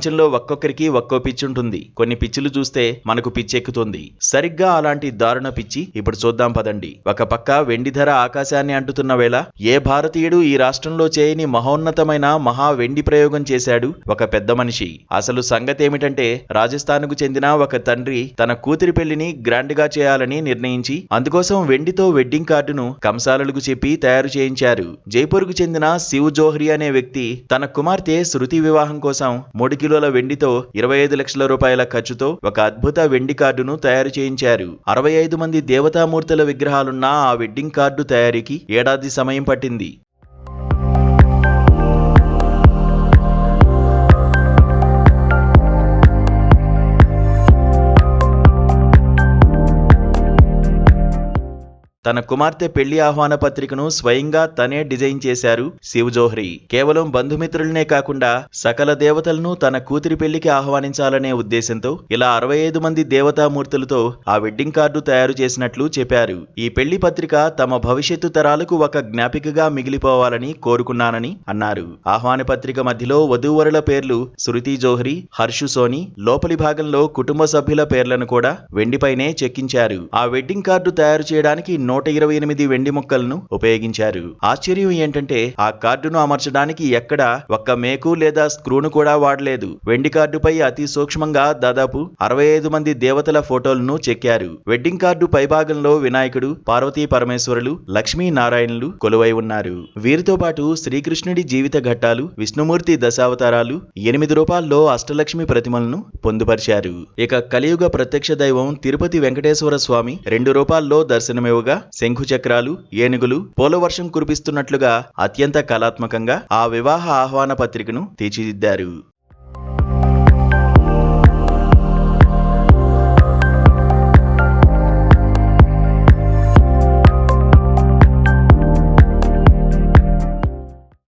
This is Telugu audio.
ప్రపంచంలో ఒక్కొక్కరికి ఒక్కో పిచ్చి ఉంటుంది. కొన్ని పిచ్చిలు చూస్తే మనకు పిచ్చెక్కుతుంది. సరిగ్గా అలాంటి దారుణ పిచ్చి ఇప్పుడు చూద్దాం పదండి. ఒక పక్క వెండి ధర ఆకాశాన్ని అంటుతున్న వేళ ఏ భారతీయుడు ఈ రాష్ట్రంలో చేయని మహోన్నతమైన మహా వెండి ప్రయోగం చేశాడు ఒక పెద్ద మనిషి. అసలు సంగతేమిటంటే రాజస్థాన్కు చెందిన ఒక తండ్రి తన కూతురి పెళ్లిని గ్రాండ్ గా చేయాలని నిర్ణయించి అందుకోసం వెండితో వెడ్డింగ్ కార్డును కంసాలులకు చెప్పి తయారు చేయించారు. జైపూర్కు చెందిన శివ్ జోహ్రీ అనే వ్యక్తి తన కుమార్తె శృతి వివాహం కోసం 3 కిలోల వెండితో 25 లక్షల రూపాయల ఖర్చుతో ఒక అద్భుత వెండి కార్డును తయారు చేయించారు. 65 మంది దేవతామూర్తుల విగ్రహాలున్న ఆ వెడ్డింగ్ కార్డు తయారీకి ఏడాది సమయం పట్టింది. తన కుమార్తె పెళ్లి ఆహ్వాన పత్రికను స్వయంగా తనే డిజైన్ చేశారు శివ్ జోహ్రీ. కేవలం బంధుమిత్రులనే కాకుండా సకల దేవతలను తన కూతురి పెళ్లికి ఆహ్వానించాలనే ఉద్దేశంతో ఇలా 65 మంది దేవతామూర్తులతో ఆ వెడ్డింగ్ కార్డు తయారు చేసినట్లు చెప్పారు. ఈ పెళ్లి పత్రిక తమ భవిష్యత్తు తరాలకు ఒక జ్ఞాపికగా మిగిలిపోవాలని కోరుకున్నానని అన్నారు. ఆహ్వాన పత్రిక మధ్యలో వధూవరుల పేర్లు శృతి జోహ్రీ, హర్షు సోని, లోపలి భాగంలో కుటుంబ సభ్యుల పేర్లను కూడా వెండిపైనే చెక్కించారు. ఆ వెడ్డింగ్ కార్డు తయారు చేయడానికి 128 వెండి ముక్కలను ఉపయోగించారు. ఆశ్చర్యం ఏంటంటే ఆ కార్డును అమర్చడానికి ఎక్కడ ఒక్క మేకు లేదా స్క్రూను కూడా వాడలేదు. వెండి కార్డుపై అతి సూక్ష్మంగా దాదాపు 65 మంది దేవతల ఫోటోలను చెక్కారు. వెడ్డింగ్ కార్డు పైభాగంలో వినాయకుడు, పార్వతీ పరమేశ్వరులు, లక్ష్మీ నారాయణులు కొలువై ఉన్నారు. వీరితో పాటు శ్రీకృష్ణుడి జీవిత ఘట్టాలు, విష్ణుమూర్తి దశావతారాలు, 8 రూపాల్లో అష్టలక్ష్మి ప్రతిమలను పొందుపరిచారు. ఇక కలియుగ ప్రత్యక్ష దైవం తిరుపతి వెంకటేశ్వర స్వామి 2 రూపాల్లో దర్శనమివ్వగా శంఖు చక్రాలు, ఏనుగులు, పోలవర్షం కురిపిస్తున్నట్లుగా అత్యంత కళాత్మకంగా ఆ వివాహ ఆహ్వాన పత్రికను తీర్చిదిద్దారు.